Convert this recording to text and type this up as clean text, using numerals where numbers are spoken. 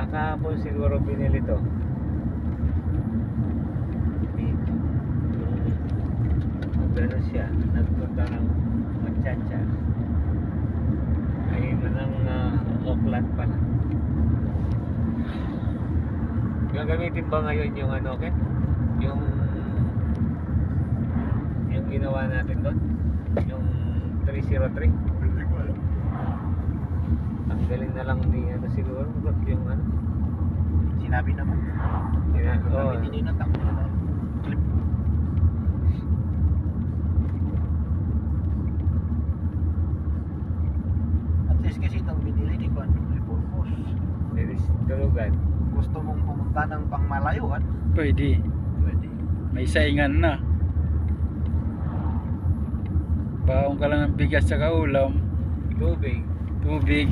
Kahapon siguro binili to. Magano siya, nagpunta ng Machacha. Ay manang Oakland pala. Gagamitin ba ngayon yung ano, okay? Yung ginawa natin doon? Yung 303? Hindi ko alam. Ang galing na lang ni ano siguro, yung ano? Sinabi naman. Oo. Hindi na takbo na clip. At least kasi itong binili ni Juan may purpose. There is tulugan. Gusto mong pumunta ng pangmalayuan, Pwede. pwede. May saingan na. Baon ka lang ng bigas sa ulam, Tubig. tubig.